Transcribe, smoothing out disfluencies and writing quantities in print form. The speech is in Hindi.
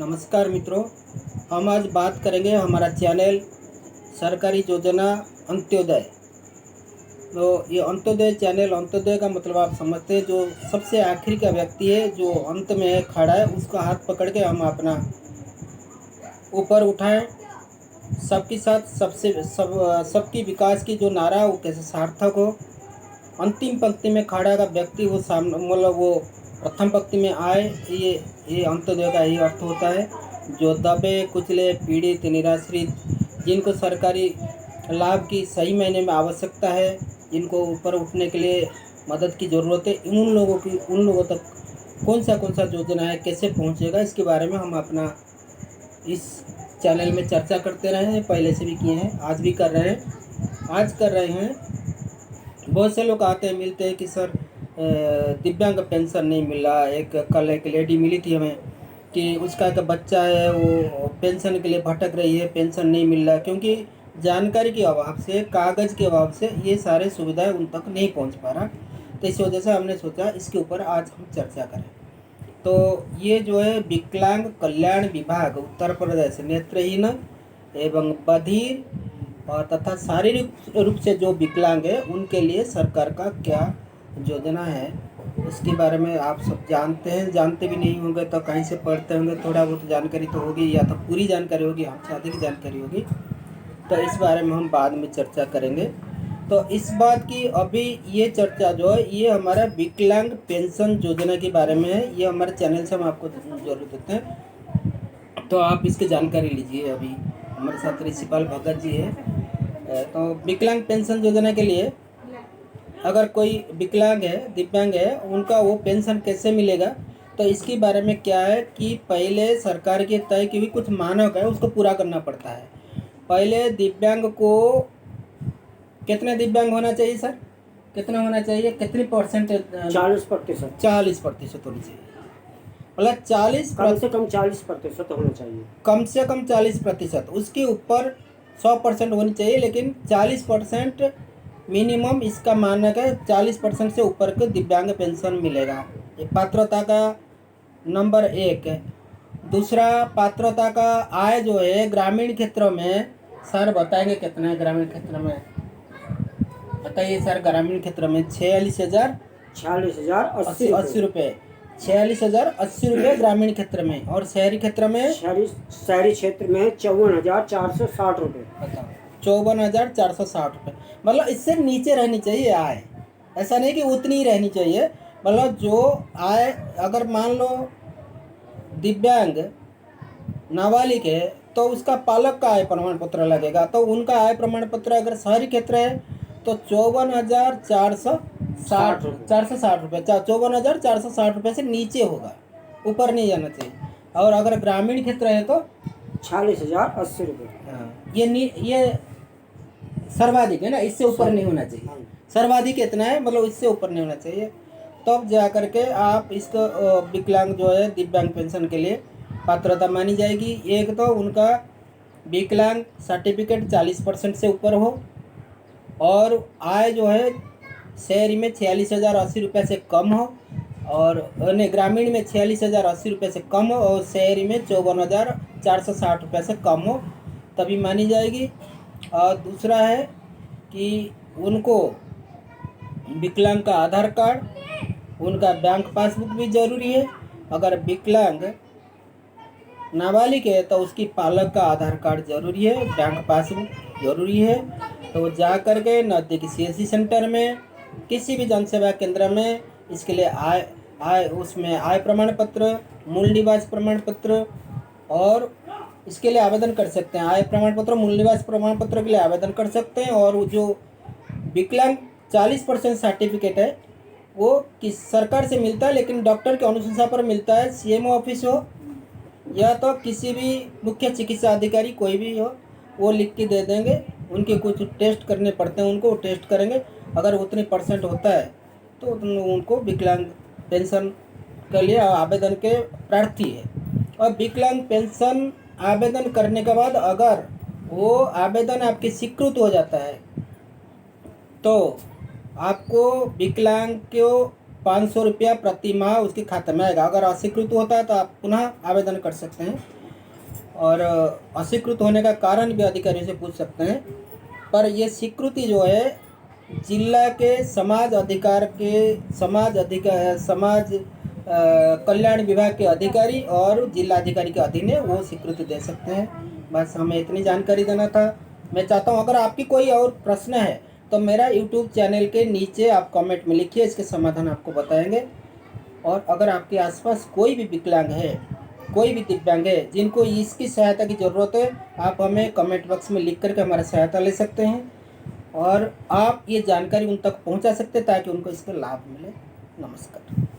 नमस्कार मित्रों, हम आज बात करेंगे हमारा चैनल सरकारी योजना अंत्योदय। तो ये अंत्योदय चैनल, अंत्योदय का मतलब आप समझते हैं, जो सबसे आखिरी का व्यक्ति है, जो अंत में खड़ा है, उसका हाथ पकड़ के हम अपना ऊपर उठाएं। सबके साथ सबकी विकास की जो नारा है वो कैसे सार्थक हो। अंतिम पंक्ति में खड़ा का व्यक्ति वो सामने, मतलब वो प्रथम पंक्ति में आए। ये अंत्योदय का यही अर्थ होता है। जो दबे कुचले, पीड़ित, निराश्रित, जिनको सरकारी लाभ की सही मायने में आवश्यकता है, जिनको ऊपर उठने के लिए मदद की ज़रूरत है, उन लोगों तक कौन सा योजना है, कैसे पहुंचेगा, इसके बारे में हम अपना इस चैनल में चर्चा करते रहे हैं। पहले से भी किए हैं, आज भी कर रहे हैं। आज कर रहे हैं। बहुत से लोग आते हैं, मिलते हैं कि सर दिव्यांग पेंशन नहीं मिल रहा। कल एक लेडी मिली थी हमें कि उसका एक बच्चा है, वो पेंशन के लिए भटक रही है, पेंशन नहीं मिल रहा, क्योंकि जानकारी के अभाव से, कागज़ के अभाव से ये सारे सुविधाएं उन तक नहीं पहुंच पा रहा। तो इस वजह से हमने सोचा इसके ऊपर आज हम चर्चा करें। तो ये जो है विकलांग कल्याण विभाग उत्तर प्रदेश, नेत्रहीन एवं बधिर और तथा शारीरिक रूप से जो विकलांग है उनके लिए सरकार का क्या योजना है, इसके बारे में आप सब जानते हैं। जानते भी नहीं होंगे तो कहीं से पढ़ते होंगे, थोड़ा बहुत जानकारी तो होगी, या तो पूरी जानकारी होगी, हमसे अधिक जानकारी होगी। तो इस बारे में हम बाद में चर्चा करेंगे। तो इस बात की अभी ये चर्चा जो है, ये हमारा विकलांग पेंशन योजना के बारे में है। ये हमारे चैनल से हम आपको जरूर देते हैं, तो आप इसकी जानकारी लीजिए। अभी हमारे साथ ऋषिपाल भगत जी है। तो विकलांग पेंशन योजना के लिए, अगर कोई विकलांग है, दिव्यांग है, उनका वो पेंशन कैसे मिलेगा, तो इसके बारे में क्या है कि पहले सरकार के तय की हुई कुछ मानक है, उसको पूरा करना पड़ता है। पहले दिव्यांग को कितने दिव्यांग होना चाहिए सर? कितना होना चाहिए, कितनी परसेंट? 40%। 40% होनी चाहिए। मतलब कम से कम 40% होना चाहिए। कम से कम 40%। उसके ऊपर 100% होनी चाहिए, लेकिन 40% मिनिमम इसका मानक है। 40% से ऊपर को दिव्यांग पेंशन मिलेगा। ये पात्रता का नंबर 1 है। दूसरा, पात्रता का आय जो है ग्रामीण क्षेत्रों में, सर बताएंगे कितना है ग्रामीण क्षेत्र में? बताइए सर। ग्रामीण क्षेत्र में 46,080 रुपये। 46,080 रुपये ग्रामीण क्षेत्र में। और शहरी क्षेत्र में, शहरी क्षेत्र में 54,460 रुपये। बताओ, 54,460 रुपये। मतलब इससे नीचे रहनी चाहिए आय। ऐसा नहीं कि उतनी ही रहनी चाहिए। मतलब जो आय, अगर मान लो दिव्यांग नाबालिग है तो उसका पालक का आय प्रमाण पत्र लगेगा। तो उनका आय प्रमाण पत्र अगर शहरी क्षेत्र है तो 54,460 रुपये। 54,460 रुपये से नीचे होगा, ऊपर नहीं जाना चाहिए। और अगर ग्रामीण क्षेत्र है तो 46,080 रुपये। हाँ, ये सर्वाधिक है ना, इससे ऊपर नहीं होना चाहिए। सर्वाधिक इतना है, मतलब इससे ऊपर नहीं होना चाहिए। तब जा करके आप इसको विकलांग जो है दिव्यांग पेंशन के लिए पात्रता मानी जाएगी। एक तो उनका विकलांग सर्टिफिकेट 40% से ऊपर हो, और आय जो है शहरी में 46,080 रुपये से कम हो, और ग्रामीण में 46,080 रुपये से कम हो, और शहरी में 54,460 रुपये से कम हो, तभी मानी जाएगी। और दूसरा है कि उनको विकलांग का आधार कार्ड, उनका बैंक पासबुक भी ज़रूरी है। अगर विकलांग नाबालिग है तो उसकी पालक का आधार कार्ड ज़रूरी है, बैंक पासबुक ज़रूरी है। तो जा कर के नज़दीकी CSC सेंटर में, किसी भी जनसेवा केंद्र में इसके लिए उसमें आय प्रमाण पत्र, मूल निवास प्रमाण पत्र, और इसके लिए आवेदन कर सकते हैं। आय प्रमाण पत्र, मूल निवास प्रमाण पत्र के लिए आवेदन कर सकते हैं। और जो विकलांग 40% सर्टिफिकेट है वो किस सरकार से मिलता है, लेकिन डॉक्टर के अनुशंसा पर मिलता है। CMO ऑफिस हो या तो किसी भी मुख्य चिकित्सा अधिकारी, कोई भी हो, वो लिख के दे देंगे। उनके कुछ टेस्ट करने पड़ते हैं, उनको टेस्ट करेंगे। अगर उतनी % होता है तो उनको विकलांग पेंशन के लिए आवेदन के प्रार्थी है। और विकलांग पेंशन आवेदन करने के बाद अगर वो आवेदन आपके स्वीकृत हो जाता है तो आपको विकलांग को 500 रुपया प्रति माह उसके खाते में आएगा। अगर अस्वीकृत होता है तो आप पुनः आवेदन कर सकते हैं, और अस्वीकृत होने का कारण भी अधिकारी से पूछ सकते हैं। पर ये स्वीकृति जो है जिला के समाज कल्याण विभाग के अधिकारी और जिला अधिकारी के अधीन है, वो स्वीकृति दे सकते हैं। बस हमें इतनी जानकारी देना था। मैं चाहता हूँ अगर आपकी कोई और प्रश्न है तो मेरा यूट्यूब चैनल के नीचे आप कमेंट में लिखिए, इसके समाधान आपको बताएंगे। और अगर आपके आसपास कोई भी विकलांग है, कोई भी दिव्यांग है जिनको इसकी सहायता की ज़रूरत है, आप हमें कमेंट बॉक्स में लिख करके हमारा सहायता ले सकते हैं, और आप ये जानकारी उन तक पहुंचा सकते हैं ताकि उनको इसका लाभ मिले। नमस्कार।